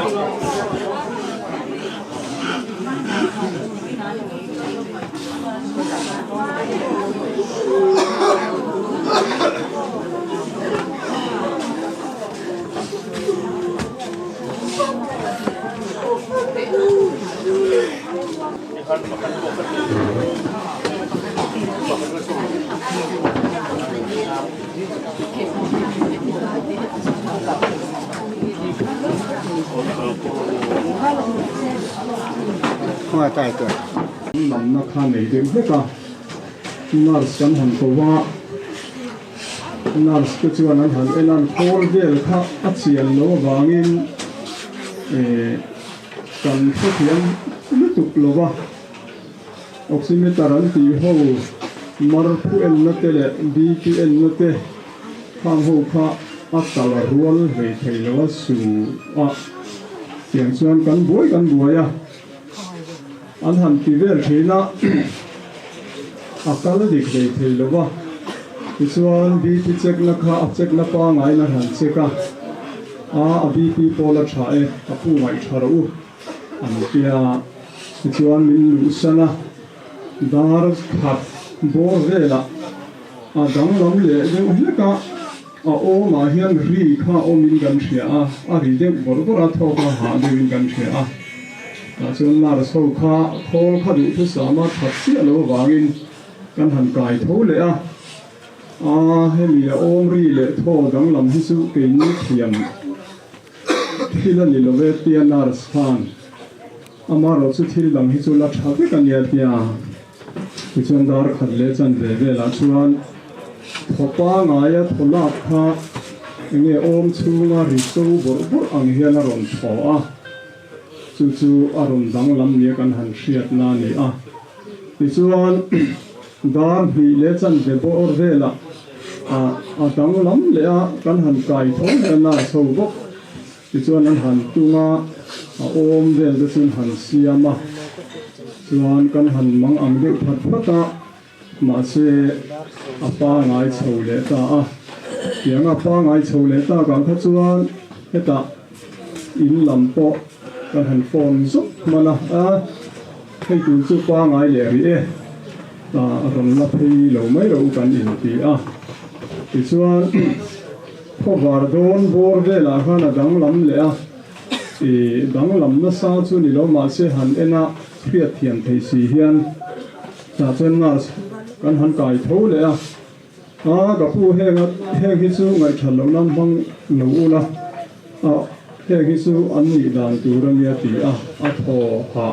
hoa tai tuổi nằm nó khan này đến hết cả nó sẵn hẳn cầu hoa nó cái chuyện nó hẳn cái nó khô về khá ắt xiên nó vàng in cần phát hiện liên tục lo va oximeter anh tí hô mar phu en nó tê lệ bpn nó tê khang hô khá ắt tàu ruột về thầy lo su tiếng xuân cắn buổi à anh hẳn tí về thế na akal dik dei thei lova chuan bp check na kha check na pa ngai na han cheka bp pola tha e apu ngai tharo an pia chuan min lu sana dar khat bo vela dang lam le deu hleka o ma hian ri kha o min gan thia a ri de bor bor a thoka ha de min gan thia chuan lar so kha khol kha du thu sama that chi lo wangin kan han kai tho le hemi om ri le tho dang lam hi su ke ni thiam thila ni lo ve tianar stan amaro chu thil lam hi chu la tha ve kan ya tia chuan dar khat le chan ve la chuan thopa nga ya thola kha nge om chunga ri so bor bor ang hian a ron tho chu aron dang lam ni kan han hriat na ni chuan dar hi le chan de bor vela dang lam le kan han kai thong na so bok chuan an han tunga om vel de sin han siama chuan kan han mang ang de phat phata ma se apa ngai chole ta tiang apa ngai chole ta kan kha chuan heta in lam po kan han phone zup mana thei tu chu pa ngai le ri ron la phei lo mai ro kan in ti ti chuan ko var don bor ve la khana dang lam le dang lam na sa chu ni lo ma se han ena khriat thiam thei si hian ta chen na kan han kai tho le ka pu heng hi chu ngai thalo nam bang lo ula he hi chu an ni dan tu rang ya ti tho ha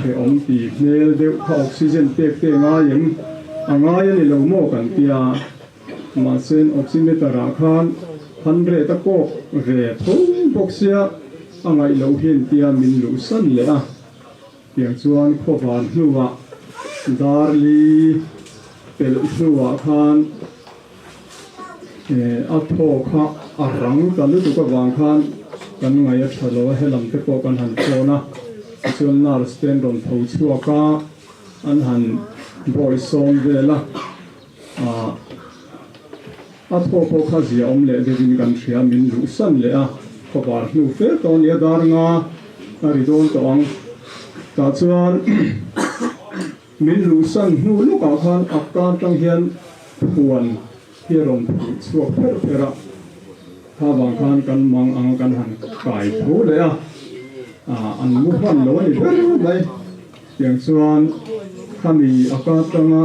he om ti mel de oxygen pek te nga yem anga ya ni lo mo kan tia ma sen oximeter khan 100 ta ko ve thong boxia angai lo hin tia min lu san le tiang chuan kho van hnuwa darli pel hnuwa khan tho kha arang kan lu ka wang khan kan ngai a thalo helam te ko kan han chona chuan nar stand on tho chuaka an han boy song vela tho ko kha zia om le de din kan thria min lu san le ko war hnu fe to ni dar nga ri don to ang ta chuan min lu san hnu lu ka khan akka tang hian huan hiron chuak per pera tha bang khan kan mang ang kan han kai tho le an mu han lo ni ber lai tiang chuan khami aka tanga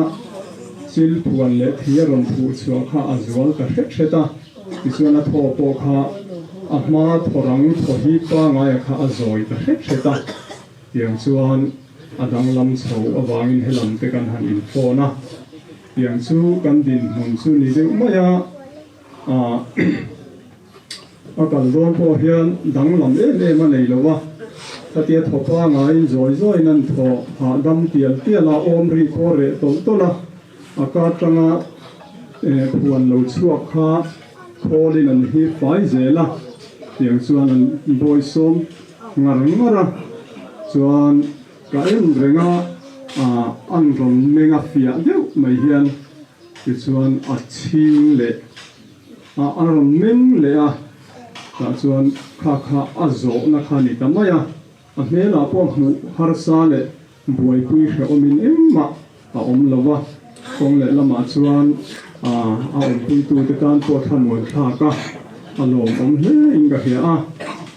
sil puan le thiaron thu chuak kha azwal ka heta ti chuan a tho po kha ma thorang tho hi pa ngai kha azoi ka heta tiang chuan adang lam chho awangin helam te kan han in phona tiang chu kan din mun chu ni de maya akal don po hian dang lam ma nei lowa tatia thopa ngai zoi nan tho ha dam tiala om ri ko re to la aka tanga puan lo chuak kha kholin an hi fai zela tiang chuan an boy som ngara chuan ka renga an ron menga fia deuh mai hian ti chuan a ching le an ron meng le ta chuan kha azo na khani tamaya a hmela pawh hmu har sa le buai pui hre omin emma a om lova kong le lama chuan a om pui tu te kan pawh thamuan thaka a lom om hle inga hia a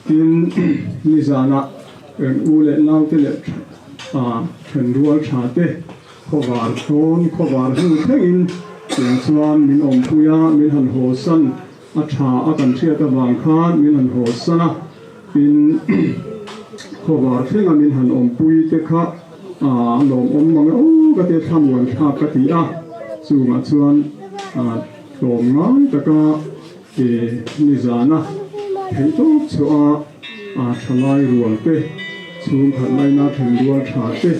tin nizana en u le nau te le then rual tha te khowar thon khowar hu thengin tin chuan min om puya min han ho san a tha a kan thia ta wang khan min han ho sana tin khowar thenga min han om pui te kha lom om mang o ka te thamuan tha ka ti a chunga chuan lom ngai taka nizana thei to chua thalai rual te Chhungkhat laina theng rual tha te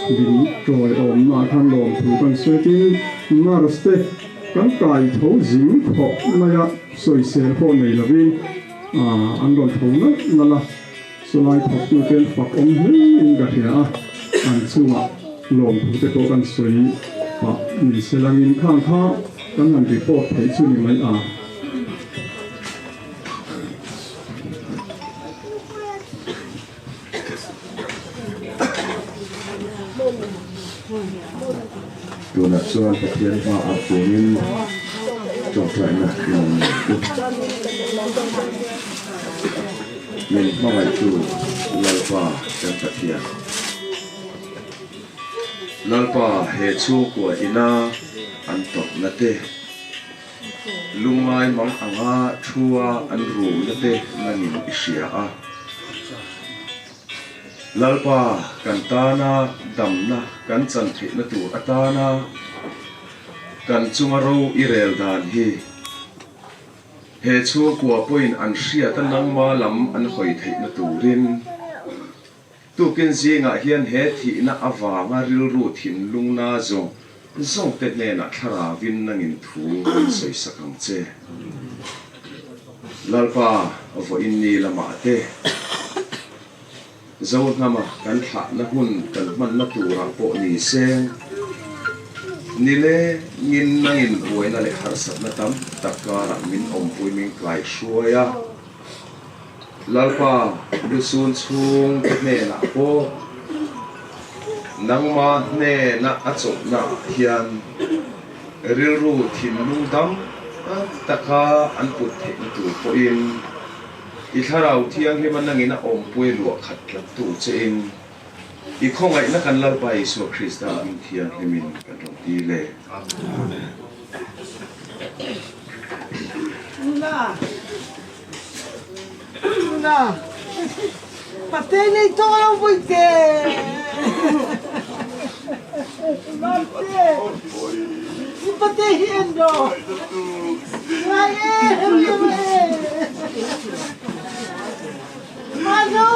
din troi om na than lom thu kan setin naras te kan kai tho jing kho maya soi sel ho nei lovin an ron tho na la solai thok tu ten pak om hle in ga hia an chunga lom thu te ko kan soi pa ni selangin khang kha kan han report thei chu ni mai Tuna chuan pathian hma a pumin Chhungkhat min hmangai chu lalpa kan pathian lalpa he chu kwa ina an tok na te lungai mang anga thua an ru na te nangin isia a lalpa kan tana damna kan chan thei na tur atana kan chunga ro irel dan hi he chu kwa point an hria ta nangma lam an hoi thei na turin tu ken zinga hian he thi na awanga ril ru thin lungna zong te ne na thara win nangin thu sei sakam che lalpa avo inni lama te Zohnamthlana kan thla na hun kan man na tura po ni seng nile ngin nangin buina le harsat na tam takara min om pui min klai shuaya lalpa dusun chung ne na po nangma ne na achop na hian rilru thin lung dam taka an put the tu po in I tharau thiang hi manangin a om pui lu khat khat tu chein I khongai na kan lalpa Isu Krista in thiang himin kan rong ti le na patay na ito ka lang po ite patay hiendo Mano!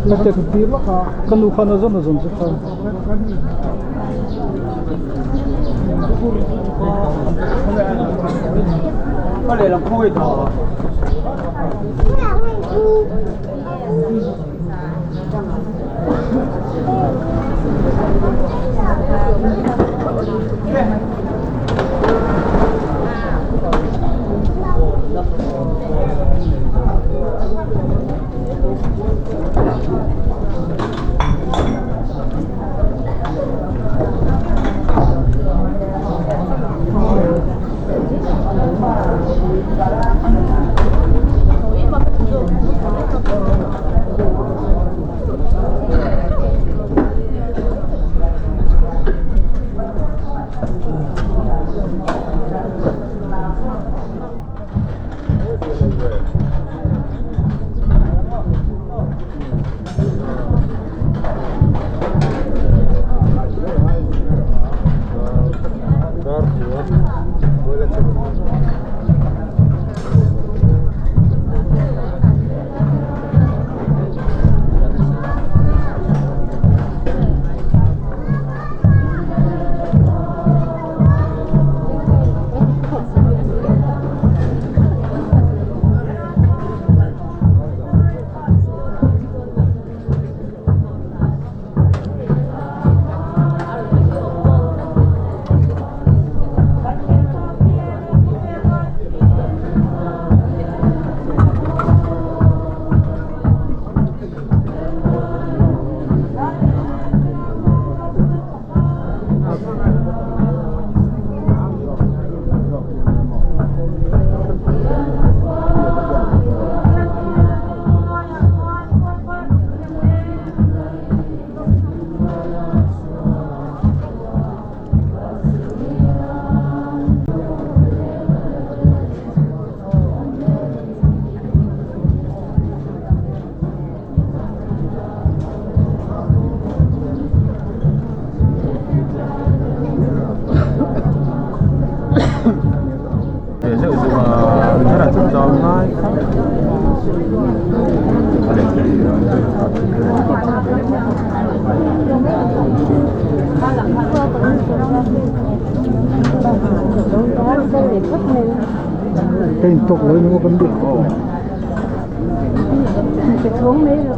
Nake ku thlir la kha kanu khana zon zon se kha ale la khoi da Cái tục lấy nó vẫn được. Cái xuống đấy rồi.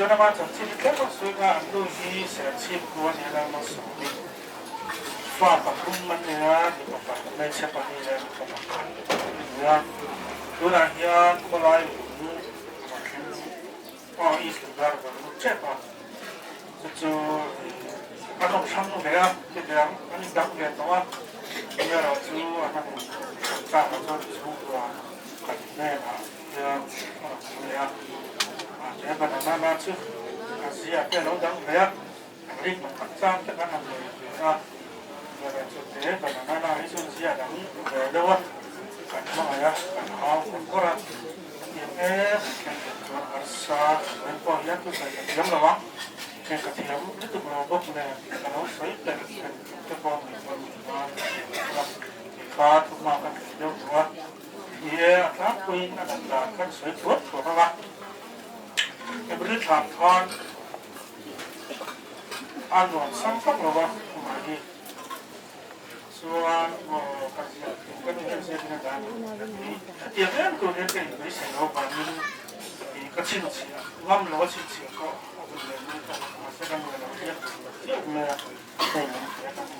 Zohnamthlana suika andu hi serchip kuan hela masuri fa pakum manera di papa na chapa ni le papa ya tuna hian kolai mu is lugar ba mu chepa chu anong sang le ya ke ya ani dak le to wa ya ro chu ana ta ma chu wa ka ne na ya ya banana chu Asia ke lo dang ya rik ma sang ta kan le ya ya chu te banana isu sia dang le wa kan ma ya kan ha ko ra ya kan arsa kan po ya tu sa ya lo wa kan ka ti ram tu ko bo ne kan ho sai ta ta ko ni ma ka tu ma kan yo wa ye ta ko in na da kan sai tu ko ba cái bữa thảm con ăn rồi xong phát rồi mà đi xuân cái này sẽ là cái tiền em tôi đến cái mấy sản phẩm mà mình thì cái chi nó chỉ ngâm nó chỉ có mà sẽ đang người làm việc tiếp là đây là cái cái mà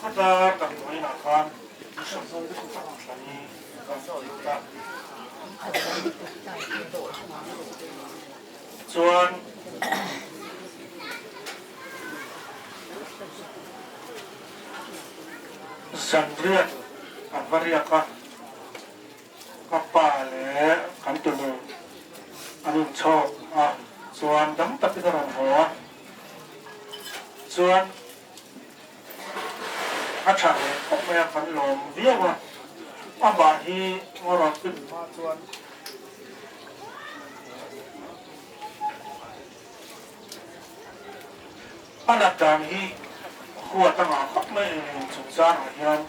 có ta cần nói là con sống sót được các bạn này con sót được ta chuan san riết ăn varia ka pa le kan tu le anun cho chuan dam tak ti ron ho chuan achang kok me kan lom viawa aba hi ngora kun ma chuan anatan hi huwa tanga kok me chung san hian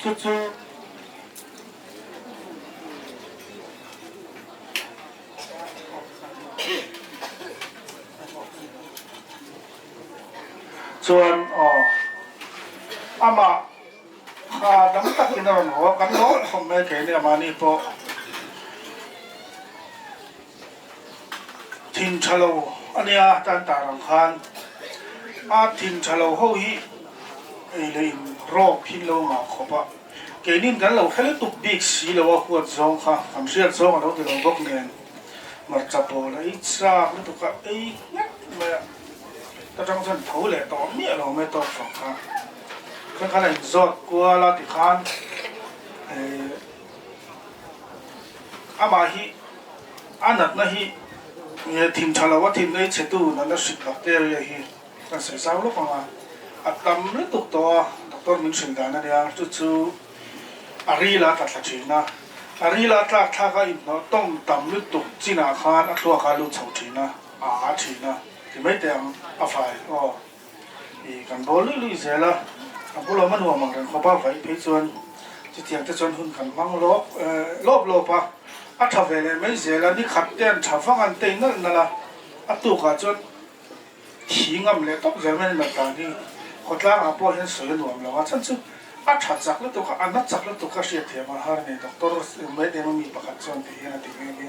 chu chu วนอามาข้าดังตักกินอะไรหัวกันล้อผมไม่เคยเนี่ยมานี่พอทินชะโลอันนี้ตันตารังคานทินชะโลเขาฮีเลยรอบพินโลมาขบะเกนินกันเราแค่เล็กตุกบิ๊กสีเราว่าขวดซองค่ะคำเสียซองเราจะลงบกเนียนมาจับโบแล้วอีสาไม่ตุกะเนี่ยไม่แต่จังสันเท่าเลยตอนนี้เราไม่ต้องฟังค่ะขั้นขั้นเลยจอดกลัวเราติดขันอามาฮีอันนั้นนะฮีเนี่ยทีมชาลาวทีมได้เช็ดตู้นั่นแล้วสิบลักเตอร์ฮีกันเสียสาวลูกมาอัตตำเลยตุกตัวดร.มินชินดานะเนี่ยจู่ๆอารีลาตัดละจีนะอารีลาตัดท่าก็อินนะต้องตำเลยตุกจีน่าขานอัตตัวการลุชาวจีนะจีนะที่ไม่เต็มอาไฟอีกันบอลลุยเสร็จละอันพวกเรามันหัวมังเรนเขาป้าไฟเพชรส่วนจะเถียงจะจนหุ่นกันมังลบปะอัฐเวลไม่เสร็จละนี่ขัดเต้นชาวฟังอันเต้นนั่นละอัตุกาจนหิงอะไรต้องเจอไม่เหมือนกันที่คนละอาพอเห็นสวยหนุ่มแล้วว่าฉันจะอัฐจักแล้วตัวก็อันนั้นจักแล้วตัวก็เสียเทียมมาหาเนี่ยดร.ไม่ได้มันมีประกันส่วนที่นะที่นี่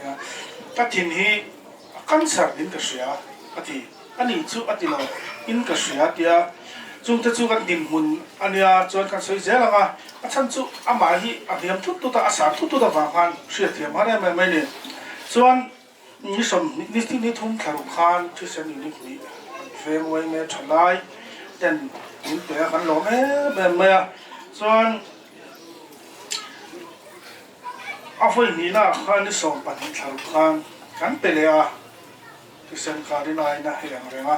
ก็ทีนี้กันสารดินก็เสียอันนี้จู่อันนี้เราอินก็เสียเดียจู่แต่จู่กันดินหุ่นอันนี้จนกันสวยเจ๋งละอ่ะฉันจู่อามาฮีอันนี้ทุกตัวอาสาทุกตัวฟังกันเสียเทียมมาได้ไม่เนี่ยส่วนนี่สมนี่ที่นี่ทุ่งขลุ่ขันที่เส้นนี้นี่เฟรมไว้เมื่อฉลายแต่นี่เตะกันหลงแบบเมื่อส่วนอาไฟนี่นะข้านี่ส่งปันขลุ่ขันกันไปเลยที่เส้นการีนายนะอย่างไรวะ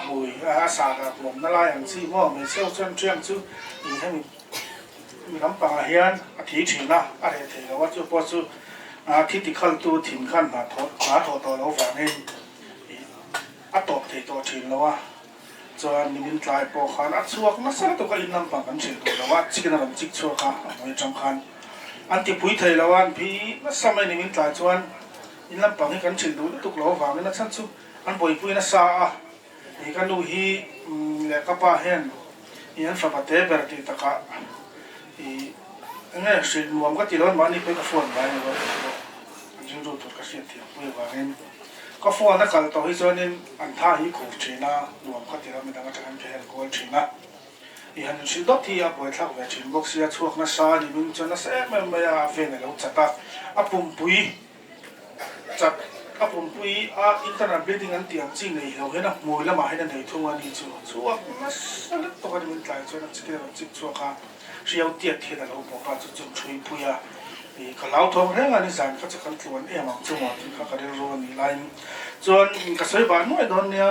มวยอาสากับผมนั่นแหละอย่างที่มั่วไม่เชี่ยวชาญเชี่ยงจู่นี่ให้มีน้ำปลาเฮียนอาทิตย์ถึงนะอะไรเถอะว่าจู่พอจู่ที่ติดขั้นตัวถิ่นขั้นมาทอต่อเราฝังเองตบเทตัวถิ่นแล้วว่าจนมินกลายปอขันชัวนักสักตัวก็อินน้ำปังกันเฉยตัวแล้วว่าจิกนั่นจิกชัวค่ะไม่จำคัญอันที่ปุ้ยเทแล้วว่าพี่นักสมัยนี้มินกลายจวนอินน้ำปังให้กันเฉยตัวตุกเราฝังนี่นักสันสู้อันปุ้ยนักสานี่กันดูฮีเล็กป้าเห็นยันฝันเตะแบบที่ตะกะเนี่ยสิ่งรวมก็ที่ร้อนมันนี่เป็นกระฟอนไปเลยว่าจริงๆตัวก็เสียเทียบปุ้ยว่าเห็นก็ฟอนนักการต่อให้ส่วนนี้อันท่าฮิโกชีนะรวมก็ที่เราไม่ต้องการจะเห็นโกชีนะอีหันสิ่งดอกที่อาป่วยทักเวชินบอกเสียช่วงนั้นซาดิมินจนนั้นเอ๊ะไม่อาเฟนแล้วจัดตาปุ่มปุยจัดปุ่มปุยอินเทอร์เน็ตเบดดิ้งอันที่อันจริงเลยเราเห็นนะมวยละมาให้นั่นเลยทุ่งอันนี้ช่วงนั้นสักตัวกันมินกลายจนนั้นจิกเราจิกช่วงค่ะเสียวเตี้ยเทียนเราบอกว่าจะช่วยปุยก็เล่าทองเรื่องอันนี้สั่งก็จะกันตัวนี้มั่งจังหวะที่เขาเรียกว่านี่ไลน์ส่วนกระสุนบ้านน้อยโดนเนี่ย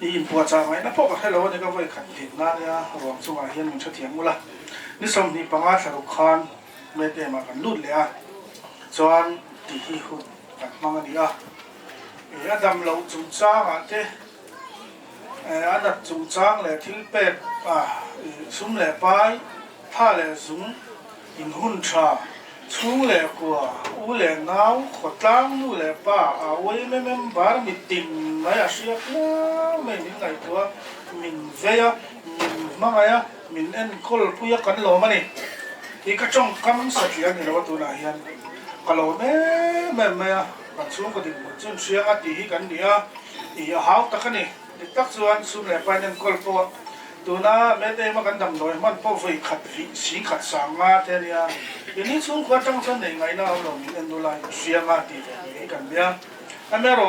อินปัวจ่าไหมนะพวกให้เราเนี่ยก็ไปขัดถิ่นนั่นเนี่ยรวมจังหวะเฮียนมันเฉลี่ยมุละนี่สมนี่ปังอาสรุปคานไม่ได้มากันลุ่นเลยส่วนที่ที่หุ่นกันมั่งอันนี้อันดำเราจุงจ้างเต้อันนั้นจุงจ้างเลยที่เป็ดสุ่มเลยไปผ้าเลยสุ่มอินหุ่นชาชูเลยกว่าอูเลยน้าวขดตั้งนู่เลยป้าไว้ไม่บาร์มิติมไม่อาเซียนะไม่มีไงตัวมินเวียมินมาไงมินเอ็นคอลพุยกันโลมันนี่อีกช่องคำสัตย์ยังนี่เราตัวไหนยันก็โลไม่กันช่วงก็ดิ่งจนเสียกันดีกันเดียอีหาวตะกันนี่ตักส่วนสุ่มเลยไปนั่นคอลปัวตัวน่ะไม่ได้มากันดำหน่อยมันพอไฟขัดสีขัดสางมาเท่านี้อย่างนี้ช่วงก็จังสันไหนนะเรามีเงินดูแลเสียมาดีเลยกันเนี่ยอันนี้เรา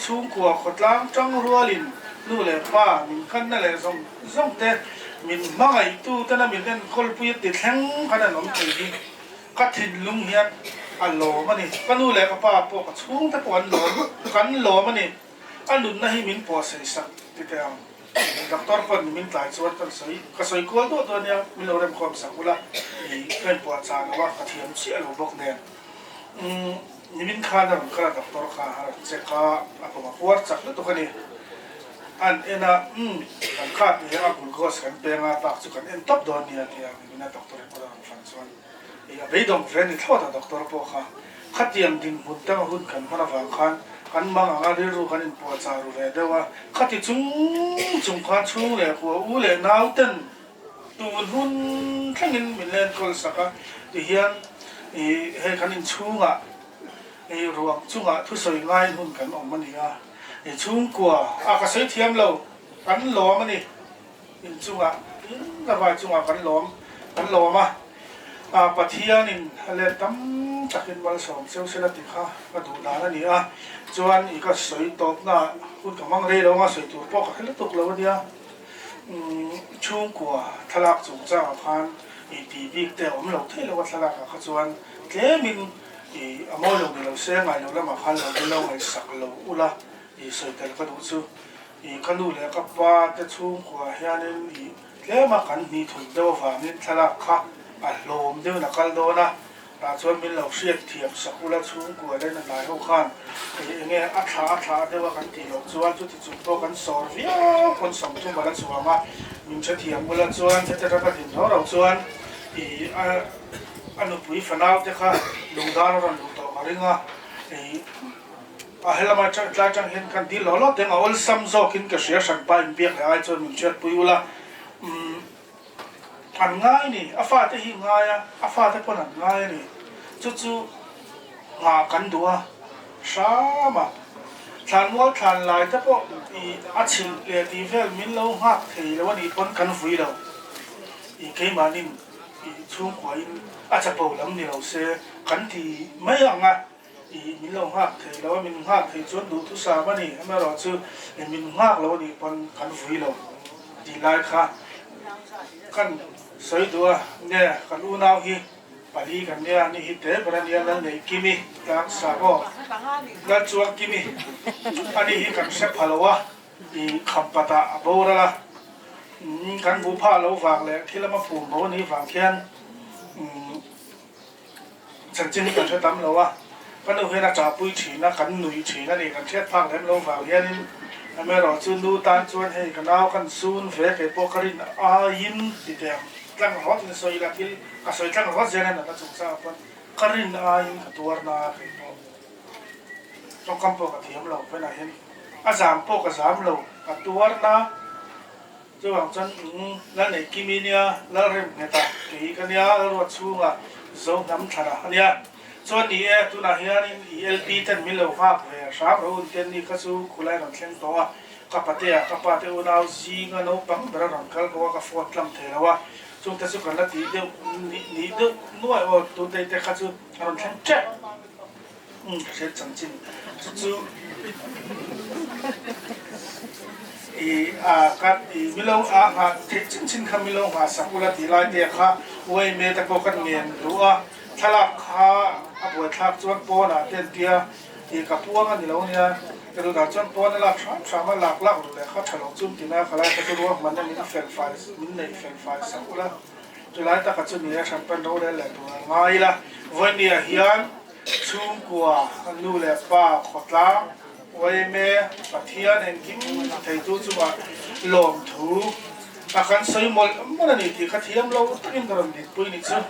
ช่วงก็ขัดล้างจังรัวลินนู่นเลยป้ามีขั้นนั่นเลยส่งแต่มีมาไงตู้แต่นั้นมีเงินคนพูดติดแข็งขนาดนั้นเลยก็ถิ่นลุงเฮียนอันโลมันนี่ก็นู่นเลยก็ป้าพวกช่วงแต่ปวนโลกันโลมันนี่อันนุ่นน่ะให้มินพอใส่สักติดเดียวดอกเตอร์คนมินหลายส่วนตั้งใส่ก็ใส่กลัวตัวเนี้ยมินเราเริ่มความสักกุละเพื่อนปวดจานว่ากระเทียมเชี่ยเราบอกเนี่ยนี่มินข้าดำก็ดอกเตอร์ข้าเจ้าข้าผมปวดจักแล้วตัวนี้อันเอ็นะกันข้าเนี่ยอากุลก็สันเป็นปากสุกันเอ็นทับโดนเนี่ยที่มินดอกเตอร์ก็ดำฟันส่วนไปดมเฟรนด์ทอดดอกเตอร์พวกข้าขัดยังดิ่งหุ่นตั้งหุ่นกันพนักงาน กันบางอะไรรู้กันปวดจารู้เลยแต่ว่าขัดจุงขัดชุ่งเลยหัวอู้เลยน้าวเต้นตูนหุ่นทั้งนี้มีเล่นกอล์ฟสักที่เฮียนให้กันชุ่งอ่ะรวมชุ่งอ่ะทุกส่วนง่ายหุ่นกันออกมานี่ชุ่งกว่าอากาศเทียมเรากันหลอมมันนี่ชุ่งอ่ะระบายชุ่งอ่ะกันหลอมอ่ะปะเทียนินเล่นตั้มจากเป็นวันสองเซลล์เซลล์ติดข้ากระดูกหนาแล้วนี่จวนอีกก็สวยตกน่ะคุณกับมังเร่เราว่าสวยตัวปอกให้แล้วตกแล้วเนี่ยช่วงกว่าทลากสูงจ้าพันตีบีกแต่ผมเราเท่เราว่าทลากเขาจวนแค่มินอมอลงเราเสียงไงเราแล้วมาคันเราเราไงสักเราอุละสวยแต่ก็ดูซูกันดูแล้วก็ว่าแต่ช่วงกว่าเฮียนี่แล้วมากันนี่ถุนเดียวฝั่งนี้ทลากค่ะลมเดี๋ยวนักการโดนะชวนมินเราเสียเทียบสักอุละช่วงกว่าได้นั่นหลายหัวขันอย่างเงี้ยอัฐาเดี๋ยวกันตีเราชวนจุดที่จุดโตกันสอนวิวคนสองจุดมาแล้วชวนมามินเทียบอุละชวนจะรับดินเราชวนอันนู้นปุ๋ยฝนเอาแต่ค่ะลุงดานเราลุงต่อมาเรื่องเฮลมาจังเห็นกันดีหล่อแต่เอาซ้ำโซกินกระเสียสันไปเบียกไอ้ชวนมินเทียบปุ๋ยอุละอันง่ายนี่ฟ้าที่ง่ายฟ้าที่คนอันง่ายนี่จู่ๆงากันดัวสามทานว่าทานลายแต่พออาชิลเอทีเวลมินเราหักทีแล้ววันนี้คนกันฟุยเราเกี่ยมานี่ช่วงขวายอาจจะเป่าลำเนี่ยเราเสียกันทีไม่ยังมินเราหักทีแล้วมินหักทีจนดูทุกสามันนี่ไม่รอชื่อมินหักแล้ววันนี้คนกันฟุยเราดีลายค่ะกันสวยตัวเนี่ยกันอุณาหิปารีกันเนี่ยนี่ฮิตเตอร์ประเดี๋ยวนั่นเลยกิมิจากสาบแล้วจวกกิมิอันนี้ฮิกันเซปฮัลโลวะขับปะตาโบราละกันบุพาเราฟังเลยที่เรามาผูกโบนี้ฟังเขียนฉันจริงกันช่วยทำเราวะกันดูให้นักจับปุ้ยฉีนักกันหนุ่ยฉีนั่นเองกันเช็ดพักแล้วเราฟังเขียนไม่รอจนดูตาจวนให้กันเอากันซูนเฟรกไอ้พวกกันยินติดเดียมตั้งรถในซอยละที่ก็ซอยตั้งรถเจริญนะก็สงสารคนกันรินยินกับตัวนาไปต้องคำพวกกับเทียมเราไปไหนเห็นสามพวกกับสามเรากับตัวนาจะหวังจนแล้วในกิมิเนียแล้วเริ่มเงตากี่กันเนี้ยรถชูงโซน้ำชนะเนี้ยส่วนนี้ตัวนาเฮียนี่LPเต็มมิลเลวภาพเลยสามเราเต็มนี่ก็สู้คุยกันเช่นตัวกับปะเตียอุณาจีเงินเอาปังบรารังกัลก็ว่าฟอดลำเทแล้วว่าช่วงที่สุดกันละทีเดียวนี่เดียวน้อยว่าตัวเด็กๆก็สู้รันเช่นเจ็บเสียจังจริงจู่กัดมิลล์เทชินคำมิลล์สักอุละทีไรเดียค่ะเว้ยเมตะโกกันเมียนรู้ว่าทลากขาบวชทักจวนปอนเต็มเตียกับพวกกันนี่แล้วเนี่ยกระดูกจวนปอนนั่นละสามารถหลักเลยเขาฉลองจุ่มตีน่าเขาไล่ก็จะรู้ว่ามันมีเฟลไฟมันในเฟลไฟสักอุละจะไล่ตะกัดจุดนี้ฉันเป็นรู้ได้แหละตัวง่ายละวันนี้เฮียนชุ่มกว่านู่นแหละป้าขดล้างไว้เมย์ปะเทียนเห็นกินไทยตู้จุ่มหลอมถูอาการใส่หมดมันนี่ที่เขาเทียมเราตั้งแต่เราดิบปุ้ยนี่ซึ่ง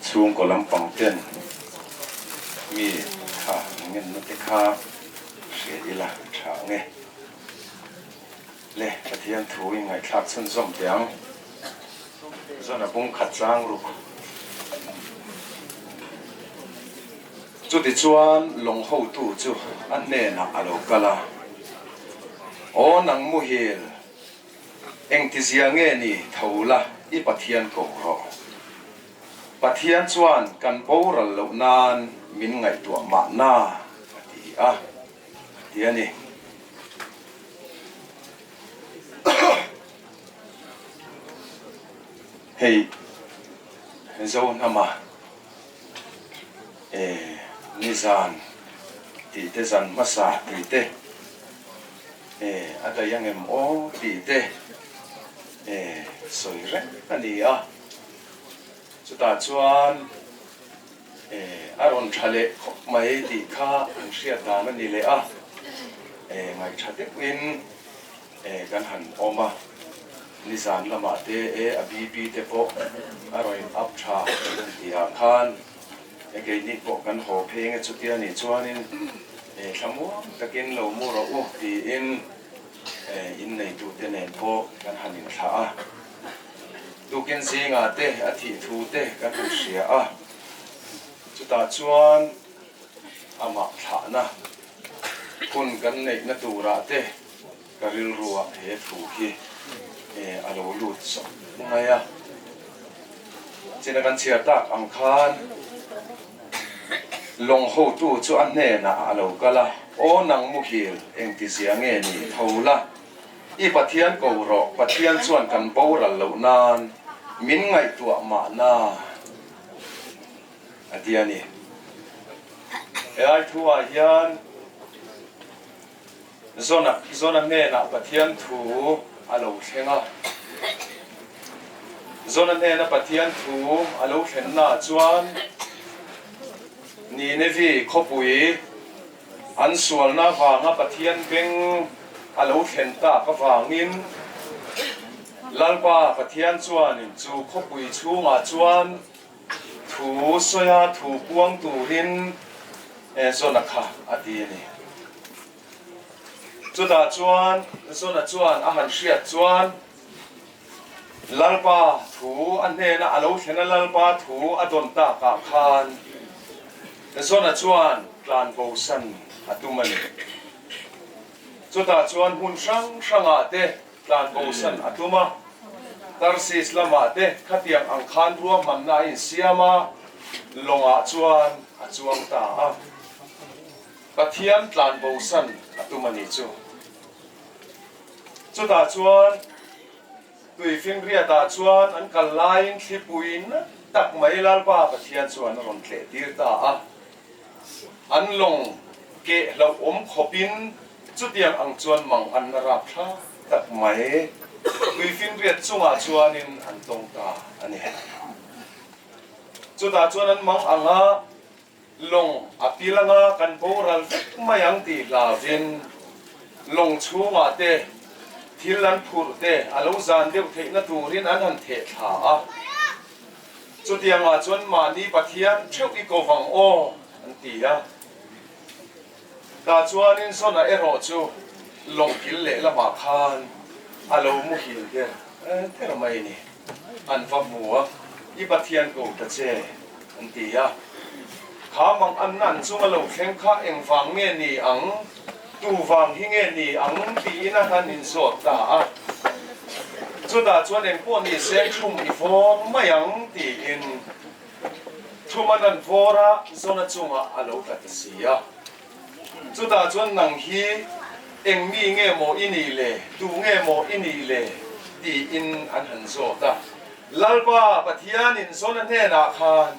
ช่วงก็ลำปังเต้นมีค่าเงินนักค่าเสียดีละฉาไงเล่ปะเทียนถูยังไงทักส้นส้มเตียงส่วนบุ้งขัดจ้างลูกจุดที่ชวนลงเข้าตู้จู่อันเน่นักอารมณ์กันละโอ้นังมุฮิลเอ็งที่เสียงเงี้ยนี่เท่าละอีปะเทียนก็รอปะเทียนชวนกันโบราณเหล่านานมินไงตัวมาหน้าดีเทียนี่เฮ้ยโซนามานิซานตีเตซันมาสาตีเตอะไรยังเอ็มโอตีเตสวยเร่อันนี้สุดท้ายชวน aron thale mai ti kha an sia ta na ni le a ngai thate win kan han oma nizan lama te abibi te po aroin up tha tia khan ke ni po kan ho pheng chu tia ni chuanin thamu takin lo mu ro u ti in nei tu te nen po kan hanin tha a tu ken singa te a thi thu te kan hu sia a chu ta chuan ama tha na kun kan nei na tu ra te karil ruwa he thu hi alo lut so ngaya china kan chia tak ang khan long ho tu chu an ne na alo kala o nang mu hil eng ti sia nge ni thola i pathian ko ro pathian chuan kan boral lo nan min ngai tu ma na atiani ai thua hian zona nge na pathian thu alo thenga zona nge na pathian thu alo then na chuan ni ne vi khopui an sual na wanga pathian beng alo then ta ka wangin lalpa pathian chuan in chu khopui chunga chuan thu soya thu puang turin zona kha ati ni chuta chuan zona chuan a han hriat chuan lalpa thu an ne na alo thena lalpa thu adon ta ka khan zona chuan tlan bo san atumani chuta chuan hun sang te tlan bo san atuma tarsis lama te khatiang ang khan ruam man na in siama longa chuan achuang ta a pathian tlan bo san atumani chuta chuan tui fing ria ta chuan an kal lain thlipuin tak mai lalpa pathian chuan ron tle tir ta a an long ke lo om khopin chutiang ang chuan mang an rap tha tak mai tui fing ria chunga chuanin an tong ta ani chuta chuan an mang anga long apilanga kan boral mayang ti lavin long chunga te thilan phur te alo zan deuh theina turin an han the tha a chutianga chuan mani pathian theu I ko wang o an ti a ta chuanin sona ero chu long kil le lama khan alo mu hil ke thera mai ni an va muwa I pathian ko ta che an ti a kha mang an nan chunga lo thleng kha eng wang nge ni ang tu wang hi nge ni ang ti na han in so ta a chuta chuan en po ni se thum I form mayang ti in thumanan fora zona chunga alo ta sia chuta chuan nang hi eng mi nge mo ini le tu nge mo ini le ti in an han so ta lalpa pathian in zona ne na khan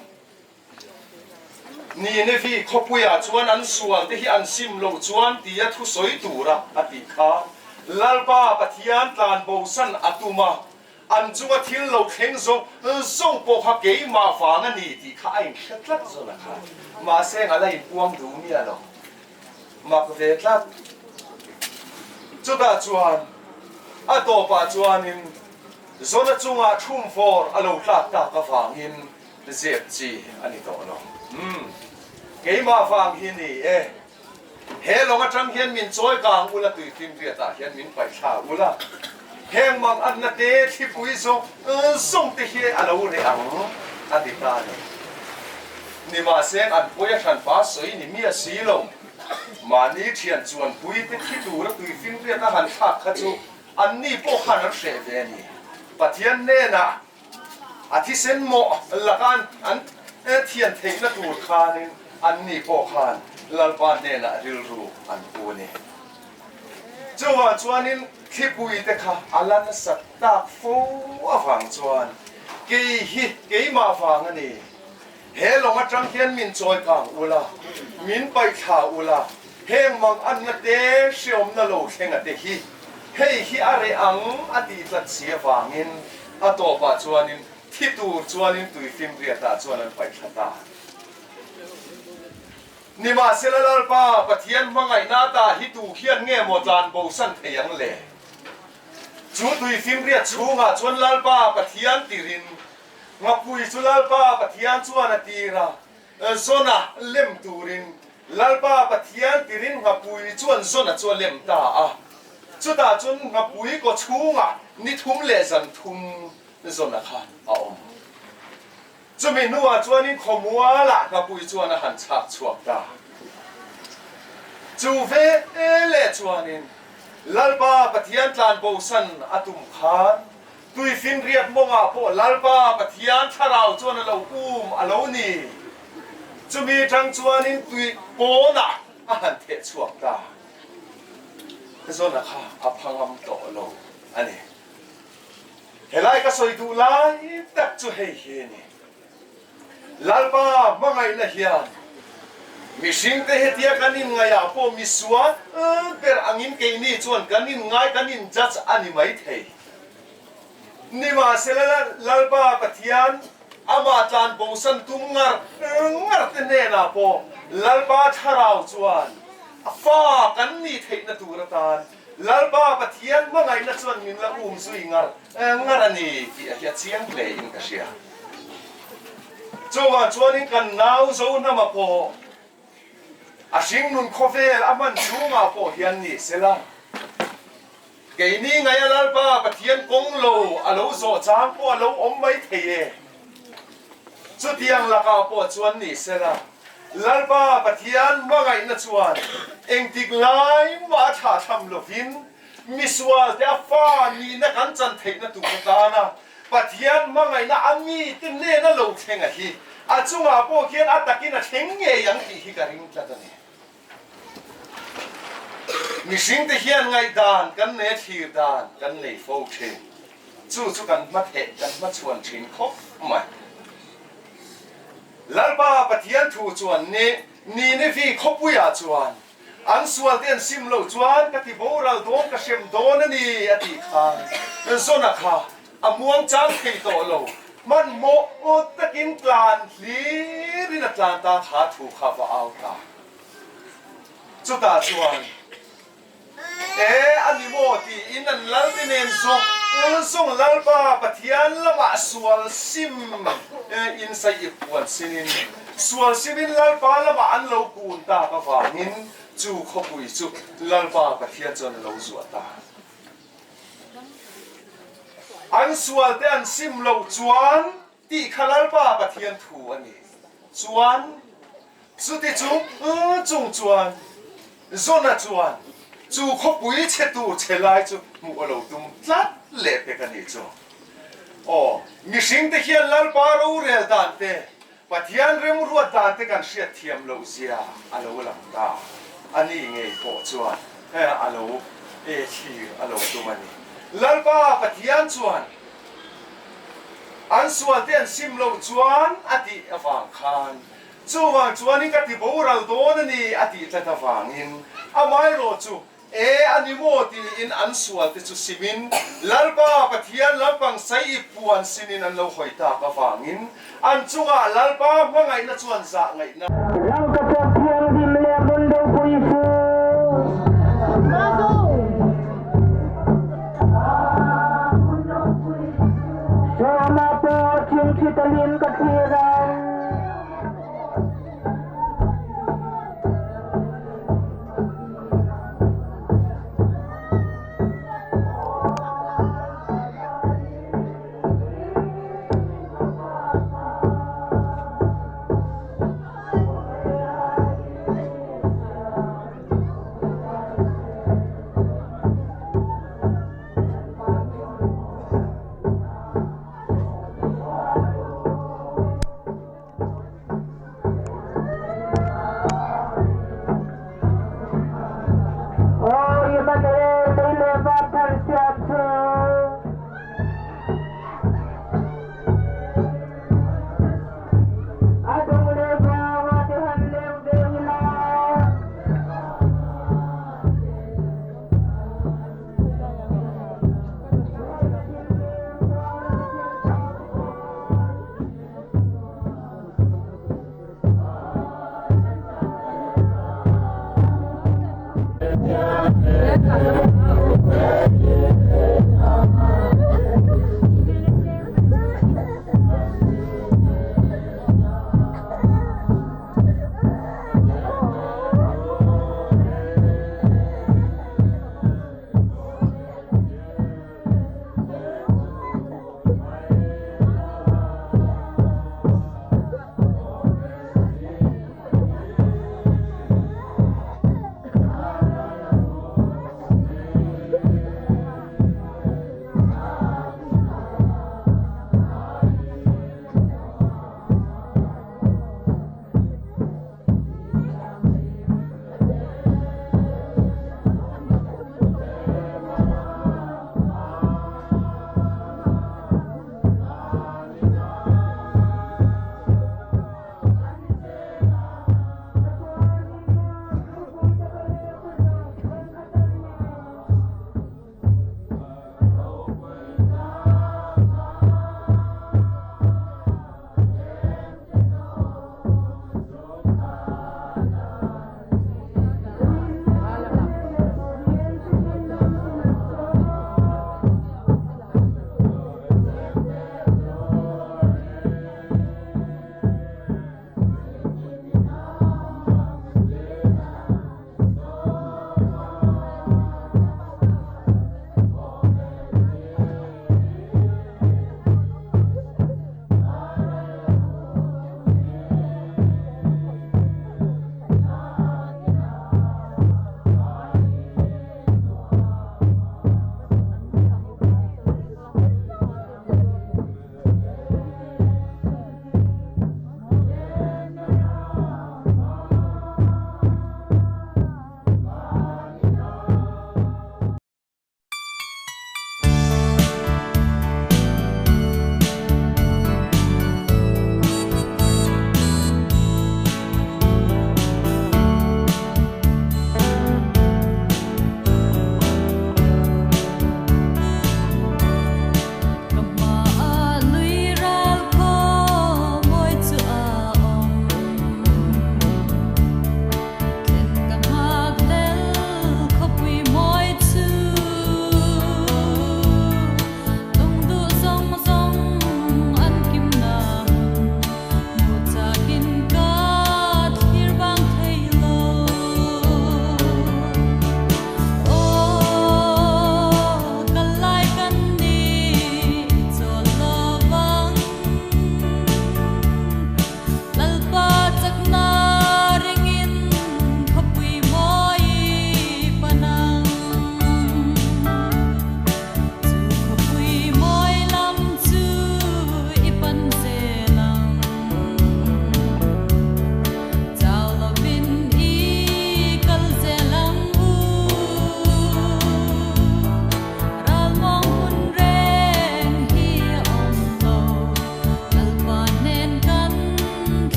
ni ne vi khopuya chuan an sual te hi an sim lo chuan tia thu soi tura ati kha lalpa pathian tlan bo san atuma an chunga thil lo thleng zo zong po kha ke ma fang ani ti kha ai thlat zo na kha ma se nga lai puang du mi alo ma ko ve tlat chuta chuan a to pa chuanin zona chunga thum for alo tlat ta ka wangin zep chi ani to lo ke ma fang hi ni he longa tang hian min choi kang ula tui tim ria ta hian min pai tha ula heng mang an na te thi pui zo song te hi alo re ang ati ta ni ma sen an poya than pa soi ni mi a si lo ma ni thian chuan pui te thi tu ra tui fin ria ta han thak kha chu an ni po khan ar she ve ni pathian ne na athi sen mo lakan an thian thei na tur khanin an ni po khan lalpa ne na ril ru an pu ni chuwa chuanin thipui te kha alan sat tak fu awang chuan ke ma wang ani he longa tang hian min choi kang ula min pai tha ula heng mang an na te siom na lo thenga te hi hei hi are ang ati tlat sia wangin atopa chuanin thitur chuanin tui fim ria ta chuan an pai thata นี่มาเสละลาป้าปะเทียนมังไงหน้าตาฮิตูเขียนเงี้ยหมดลานโบสันเทียงเล่จูตุยฟิมเรียชูงาชวนลาป้าปะเทียนติรินงับปุยชุลาป้าปะเทียนชวนตีระโซน่ะเล่มตูรินลาป้าปะเทียนติรินงับปุยชวนโซน่ะชวนเล่มตาชุดตาจนงับปุยก็ชูงะนี่ทุ่มเลสันทุ่มโซน่ะค่ะจะมีนัวชวนนี่ขมัวละงับปุยชวนหันฉากชวกตาจูเวเล่ชวนนี่ลาป้าปะเทียนลานโบสันอตุมขานตุยฟินเรียบมงอาโปลาป้าปะเทียนทาราวชวนเราอโลนี่จะมีทางชวนนี่ตุยโปนะหันเทชวกตาโซน่ะค่ะอภังอัมโตโลอันนี้เฮลัยก็สวยดูไลตักจูเฮนี่ลาป้ามังไงนะเฮียมิสิงเตเหตียกันนินไงอาโปมิสวะเปิดอังอินเกนี่ชวนกันนินไงกันนินจัดอันนี้ไม่เทนี่มาเสละลาป้าปะเทียนอามาจานโบสันตุงงัดเตเนนาโปลาป้าทาราวชวนฟ้ากันนี่เทนตูรตานลาป้าปะเทียนมังไงนะชวนมินละสวยงัดอันนี้ที่อาเชียงเพลย์กันเชียจวนชวนนี้กันนาวโซนามาโปอาชิงนุนคอเฟลอามันชูมาโปเฮียนนี่เสละเกนี่ไงลาป้าปะเทียนกงโลอโลโซจางโปอโลอมไม่เทสุดยังละกาโปชวนนี่เสละลาป้าปะเทียนว่าไงนะชวนเองติกไลมาชาทำโลฟินมิสวาเดอฟ้านี่นักกันจันเทนะตุกตานะปะเทียนว่าไงนะอามีตินเล่นะโลเทงอะฮีอาจุงอาโปเขียนอัตตะกินะเทงเงยังที่ฮิการิงตะนี่มิสิงเทียนไงดานกันเนทีดานกันเนโฟเชนจู่กันมาเทกันมาชวนชินคบไม่ลาป้าปะเทียนถูชวนนี่ฟีคบวิยาชวนอันส่วนเตียนซิมโลชวนกติโบราลโดนกเชมโดนนี่อดีตข้างโซนักข้าอมวงจังที่โตโลมันโมตะกินกลานลีรินักลานตาขาถูกขับเอาตาจุดตาชวนอันนี้โมตีอินันลัลติเนนส่งลัลป้าปะเทียนละมาสวลซิมอินไซอิปวันซินินสวลซิมินลัลป้าละมาอันโลกูนตากฟ้านินจูขบุยจูลัลป้าปะเทียนจนโลสวตาอันสวลเตอันซิมโลจวนตีขลัลป้าปะเทียนถูอันนี้จวนสุดที่จงจวนโซน่าจวนจูขบุยเชตูเชลายจูมัวเราตุมลัดเล็บกันนี่จูมิสิงเทียนลาป้ารู้เรื่องดานเตปะเทียนเรื่องรัวดานเตกันเสียเทียมเราเสียอาโลลังตาอันนี้ไงโปจวนอาโลชีอาโลตุมันนี่ลาป้าปะเทียนจวนอันส่วนเตียนซิมเราจวนอดีตฟังคานจูวางจวนนี่กติโบราณโดนนี่อดีตจะฟังอินอาไม่รู้จูอันนี้โมตีอินอันส่วนที่จุสิมินลาป้าปะเทียนลาปังใส่ปวนสินินอันเราหอยตากระฟังอินอันจุงลาป้าว่าไงนะจวนสะไงนะเราก็จะเพียงดิมเลียบนดงปุยฟูมาโปชิงชิตลินกับทีเรา Hãy subscribe cho kênh Ghiền Mì Gõ để không bỏ lỡ